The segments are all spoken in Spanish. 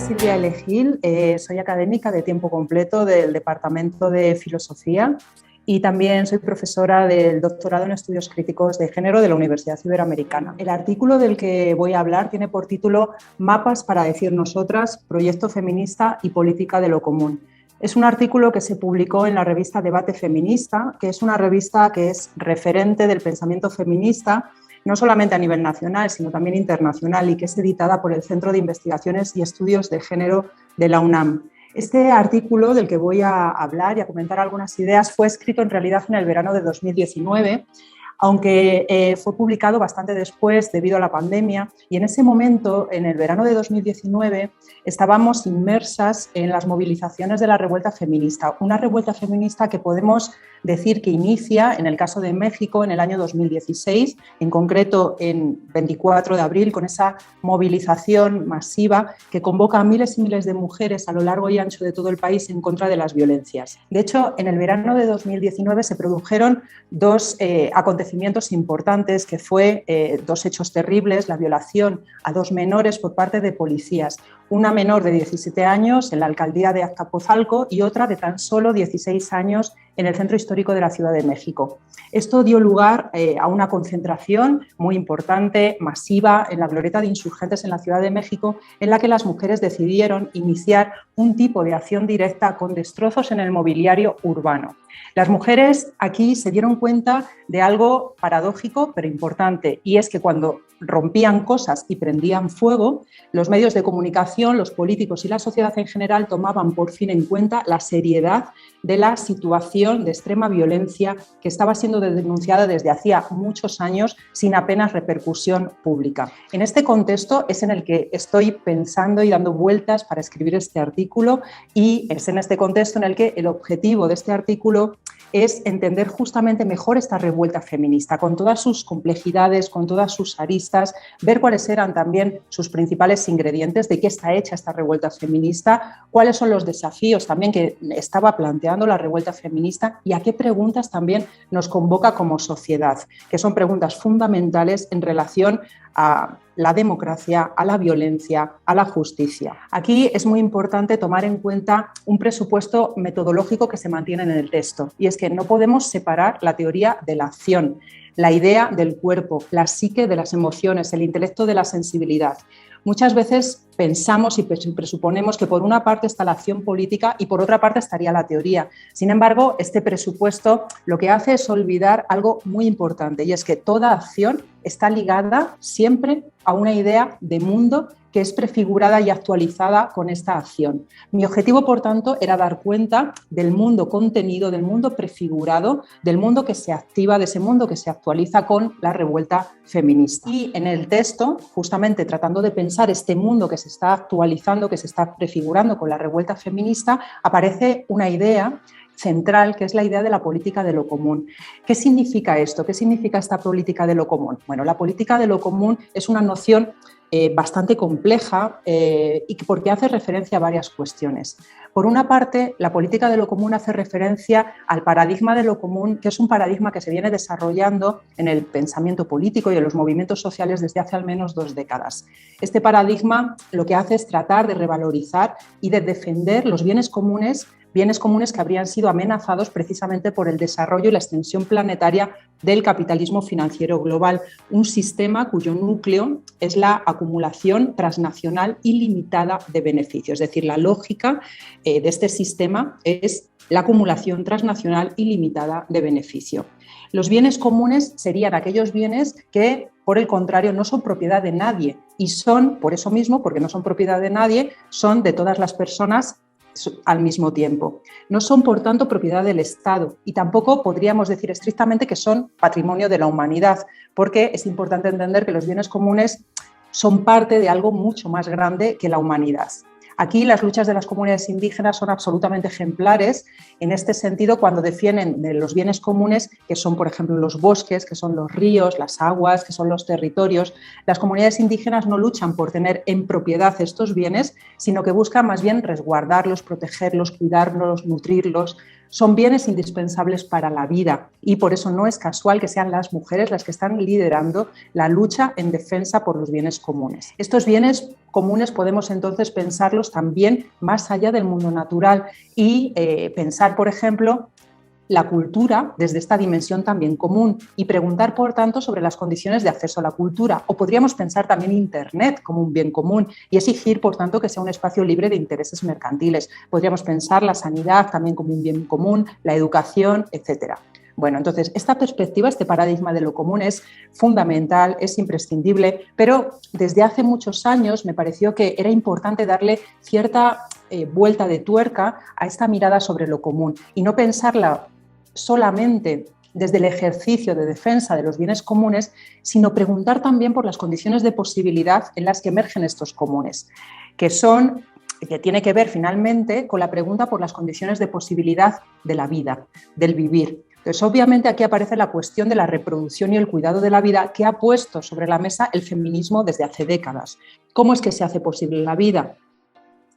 Silvia L. Gil, soy académica de tiempo completo del Departamento de Filosofía y también soy profesora del doctorado en Estudios Críticos de Género de la Universidad Iberoamericana. El artículo del que voy a hablar tiene por título Mapas para decir nosotras, proyecto feminista y política de lo común. Es un artículo que se publicó en la revista Debate Feminista, que es una revista que es referente del pensamiento feminista, no solamente a nivel nacional, sino también internacional, y que es editada por el Centro de Investigaciones y Estudios de Género de la UNAM. Este artículo del que voy a hablar y a comentar algunas ideas fue escrito en realidad en el verano de 2019, aunque fue publicado bastante después debido a la pandemia, y en ese momento, en el verano de 2019, estábamos inmersas en las movilizaciones de la revuelta feminista, una revuelta feminista que podemos decir que inicia, en el caso de México, en el año 2016, en concreto en 24 de abril, con esa movilización masiva que convoca a miles y miles de mujeres a lo largo y ancho de todo el país en contra de las violencias. De hecho, en el verano de 2019 se produjeron dos acontecimientos importantes, que fue dos hechos terribles: la violación a dos menores por parte de policías, una menor de 17 años en la alcaldía de Azcapotzalco y otra de tan solo 16 años en el centro histórico de la Ciudad de México. Esto dio lugar a una concentración muy importante, masiva, en la glorieta de insurgentes en la Ciudad de México, en la que las mujeres decidieron iniciar un tipo de acción directa con destrozos en el mobiliario urbano. Las mujeres aquí se dieron cuenta de algo paradójico pero importante, y es que cuando rompían cosas y prendían fuego, los medios de comunicación, los políticos y la sociedad en general tomaban por fin en cuenta la seriedad de la situación de extrema violencia que estaba siendo denunciada desde hacía muchos años sin apenas repercusión pública. En este contexto es en el que estoy pensando y dando vueltas para escribir este artículo, y es en este contexto en el que el objetivo de este artículo es entender justamente mejor esta revuelta feminista, con todas sus complejidades, con todas sus aristas, ver cuáles eran también sus principales ingredientes, de qué está hecha esta revuelta feminista, cuáles son los desafíos también que estaba planteando la revuelta feminista y a qué preguntas también nos convoca como sociedad, que son preguntas fundamentales en relación a la democracia, a la violencia, a la justicia. Aquí es muy importante tomar en cuenta un presupuesto metodológico que se mantiene en el texto, y es que no podemos separar la teoría de la acción, la idea del cuerpo, la psique de las emociones, el intelecto de la sensibilidad. Muchas veces pensamos y presuponemos que por una parte está la acción política y por otra parte estaría la teoría. Sin embargo, este presupuesto lo que hace es olvidar algo muy importante, y es que toda acción está ligada siempre a una idea de mundo que es prefigurada y actualizada con esta acción. Mi objetivo, por tanto, era dar cuenta del mundo contenido, del mundo prefigurado, del mundo que se activa, de ese mundo que se actualiza con la revuelta feminista. Y en el texto, justamente tratando de pensar este mundo que se está actualizando, que se está prefigurando con la revuelta feminista, aparece una idea central, que es la idea de la política de lo común. ¿Qué significa esto? ¿Qué significa esta política de lo común? Bueno, la política de lo común es una noción bastante compleja y porque hace referencia a varias cuestiones. Por una parte, la política de lo común hace referencia al paradigma de lo común, que es un paradigma que se viene desarrollando en el pensamiento político y en los movimientos sociales desde hace al menos 2 décadas. Este paradigma lo que hace es tratar de revalorizar y de defender los bienes comunes que habrían sido amenazados precisamente por el desarrollo y la extensión planetaria del capitalismo financiero global, un sistema cuyo núcleo es la acumulación transnacional ilimitada de beneficios. Es decir, la lógica de este sistema es la acumulación transnacional ilimitada de beneficio. Los bienes comunes serían aquellos bienes que, por el contrario, no son propiedad de nadie, y son, por eso mismo, porque no son propiedad de nadie, son de todas las personas al mismo tiempo. No son, por tanto, propiedad del Estado, y tampoco podríamos decir estrictamente que son patrimonio de la humanidad, porque es importante entender que los bienes comunes son parte de algo mucho más grande que la humanidad. Aquí las luchas de las comunidades indígenas son absolutamente ejemplares en este sentido, cuando defienden de los bienes comunes, que son, por ejemplo, los bosques, que son los ríos, las aguas, que son los territorios. Las comunidades indígenas no luchan por tener en propiedad estos bienes, sino que buscan más bien resguardarlos, protegerlos, cuidarlos, nutrirlos, son bienes indispensables para la vida y por eso no es casual que sean las mujeres las que están liderando la lucha en defensa por los bienes comunes. Estos bienes comunes podemos entonces pensarlos también más allá del mundo natural y pensar, por ejemplo, la cultura desde esta dimensión también común y preguntar, por tanto, sobre las condiciones de acceso a la cultura. O podríamos pensar también Internet como un bien común y exigir, por tanto, que sea un espacio libre de intereses mercantiles. Podríamos pensar la sanidad también como un bien común, la educación, etcétera. Bueno, entonces, esta perspectiva, este paradigma de lo común es fundamental, es imprescindible, pero desde hace muchos años me pareció que era importante darle cierta vuelta de tuerca a esta mirada sobre lo común y no pensarla solamente desde el ejercicio de defensa de los bienes comunes, sino preguntar también por las condiciones de posibilidad en las que emergen estos comunes, que tiene que ver finalmente con la pregunta por las condiciones de posibilidad de la vida, del vivir. Entonces, obviamente aquí aparece la cuestión de la reproducción y el cuidado de la vida que ha puesto sobre la mesa el feminismo desde hace décadas. ¿Cómo es que se hace posible la vida?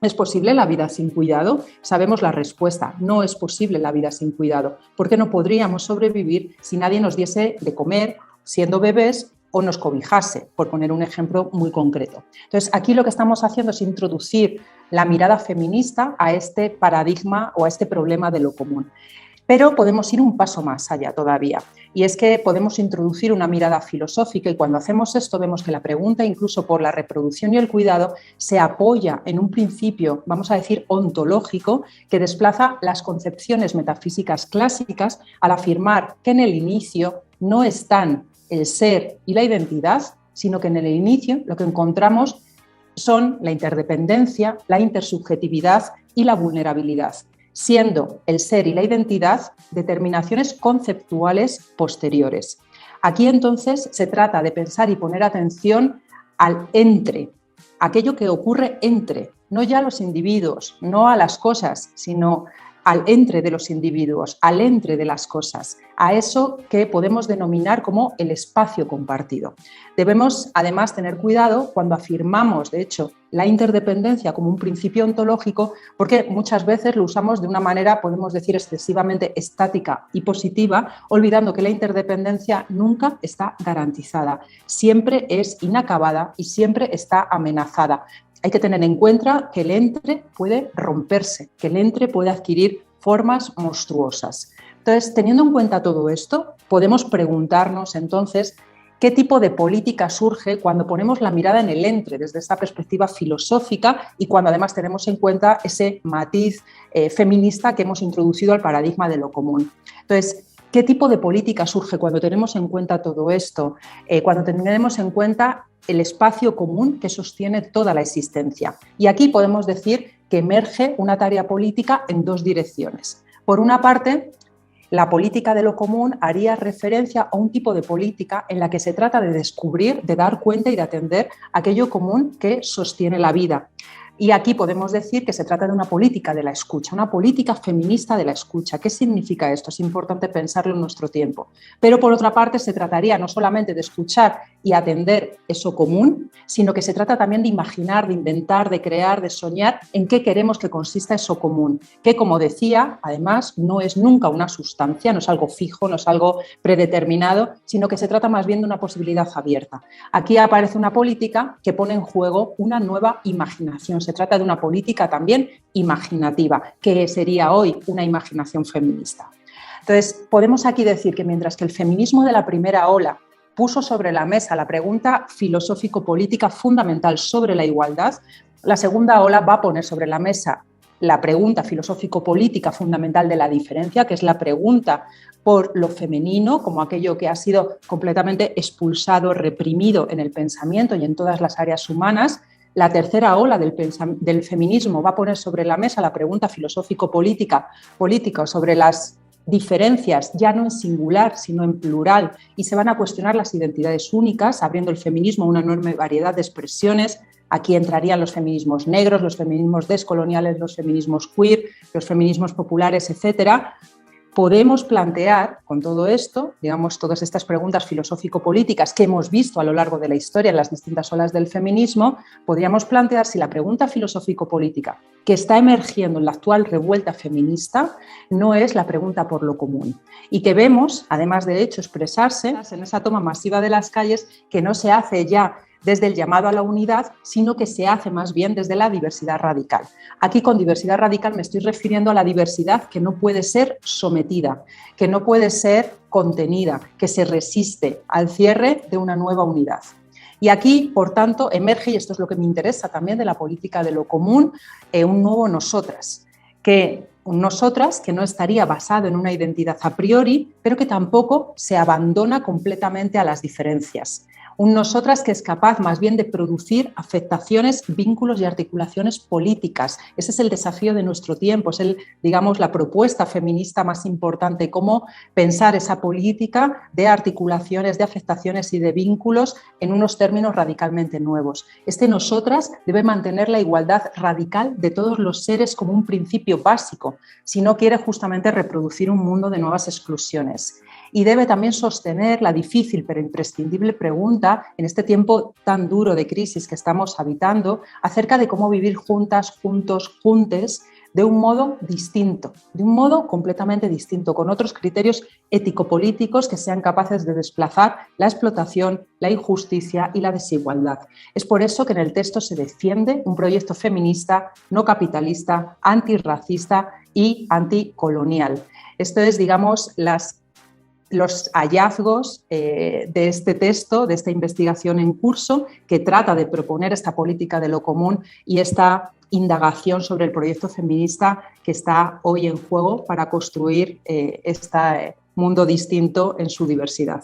¿Es posible la vida sin cuidado? Sabemos la respuesta, no es posible la vida sin cuidado, porque no podríamos sobrevivir si nadie nos diese de comer siendo bebés o nos cobijase, por poner un ejemplo muy concreto. Entonces, aquí lo que estamos haciendo es introducir la mirada feminista a este paradigma o a este problema de lo común. Pero podemos ir un paso más allá todavía, y es que podemos introducir una mirada filosófica y cuando hacemos esto vemos que la pregunta incluso por la reproducción y el cuidado se apoya en un principio, vamos a decir, ontológico, que desplaza las concepciones metafísicas clásicas al afirmar que en el inicio no están el ser y la identidad, sino que en el inicio lo que encontramos son la interdependencia, la intersubjetividad y la vulnerabilidad, siendo el ser y la identidad determinaciones conceptuales posteriores. Aquí entonces se trata de pensar y poner atención al entre, aquello que ocurre entre, no ya a los individuos, no a las cosas, sino al entre de los individuos, al entre de las cosas, a eso que podemos denominar como el espacio compartido. Debemos además tener cuidado cuando afirmamos, de hecho, la interdependencia como un principio ontológico, porque muchas veces lo usamos de una manera, podemos decir, excesivamente estática y positiva, olvidando que la interdependencia nunca está garantizada, siempre es inacabada y siempre está amenazada. Hay que tener en cuenta que el entre puede romperse, que el entre puede adquirir formas monstruosas. Entonces, teniendo en cuenta todo esto, podemos preguntarnos entonces qué tipo de política surge cuando ponemos la mirada en el entre desde esta perspectiva filosófica y cuando además tenemos en cuenta ese matiz feminista que hemos introducido al paradigma de lo común. Entonces, ¿qué tipo de política surge cuando tenemos en cuenta todo esto? Cuando tenemos en cuenta el espacio común que sostiene toda la existencia. Y aquí podemos decir que emerge una tarea política en dos direcciones. Por una parte, la política de lo común haría referencia a un tipo de política en la que se trata de descubrir, de dar cuenta y de atender aquello común que sostiene la vida. Y aquí podemos decir que se trata de una política de la escucha, una política feminista de la escucha. ¿Qué significa esto? Es importante pensarlo en nuestro tiempo. Pero por otra parte se trataría no solamente de escuchar y atender eso común, sino que se trata también de imaginar, de inventar, de crear, de soñar en qué queremos que consista eso común. Que, como decía, además no es nunca una sustancia, no es algo fijo, no es algo predeterminado, sino que se trata más bien de una posibilidad abierta. Aquí aparece una política que pone en juego una nueva imaginación. Se trata de una política también imaginativa, que sería hoy una imaginación feminista. Entonces, podemos aquí decir que mientras que el feminismo de la primera ola puso sobre la mesa la pregunta filosófico-política fundamental sobre la igualdad, la segunda ola va a poner sobre la mesa la pregunta filosófico-política fundamental de la diferencia, que es la pregunta por lo femenino, como aquello que ha sido completamente expulsado, reprimido en el pensamiento y en todas las áreas humanas. La tercera ola del feminismo va a poner sobre la mesa la pregunta filosófico-política sobre las diferencias, ya no en singular, sino en plural, y se van a cuestionar las identidades únicas, abriendo el feminismo a una enorme variedad de expresiones. Aquí entrarían los feminismos negros, los feminismos descoloniales, los feminismos queer, los feminismos populares, etcétera. podemos plantear con todo esto, digamos, todas estas preguntas filosófico-políticas que hemos visto a lo largo de la historia en las distintas olas del feminismo, podríamos plantear si la pregunta filosófico-política que está emergiendo en la actual revuelta feminista no es la pregunta por lo común y que vemos, además de hecho, expresarse en esa toma masiva de las calles que no se hace ya desde el llamado a la unidad, sino que se hace más bien desde la diversidad radical. Aquí con diversidad radical me estoy refiriendo a la diversidad que no puede ser sometida, que no puede ser contenida, que se resiste al cierre de una nueva unidad. Y aquí, por tanto, emerge, y esto es lo que me interesa también de la política de lo común, un nuevo nosotras, que no estaría basado en una identidad a priori, pero que tampoco se abandona completamente a las diferencias. Un nosotras que es capaz más bien de producir afectaciones, vínculos y articulaciones políticas. Ese es el desafío de nuestro tiempo, es digamos, la propuesta feminista más importante, cómo pensar esa política de articulaciones, de afectaciones y de vínculos en unos términos radicalmente nuevos. Nosotras debe mantener la igualdad radical de todos los seres como un principio básico, si no quiere justamente reproducir un mundo de nuevas exclusiones. Y debe también sostener la difícil pero imprescindible pregunta en este tiempo tan duro de crisis que estamos habitando acerca de cómo vivir juntas, juntos, juntes de un modo distinto, de un modo completamente distinto, con otros criterios ético-políticos que sean capaces de desplazar la explotación, la injusticia y la desigualdad. Es por eso que en el texto se defiende un proyecto feminista, no capitalista, antirracista y anticolonial. Esto es, digamos, los hallazgos de este texto, de esta investigación en curso, que trata de proponer esta política de lo común y esta indagación sobre el proyecto feminista que está hoy en juego para construir este mundo distinto en su diversidad.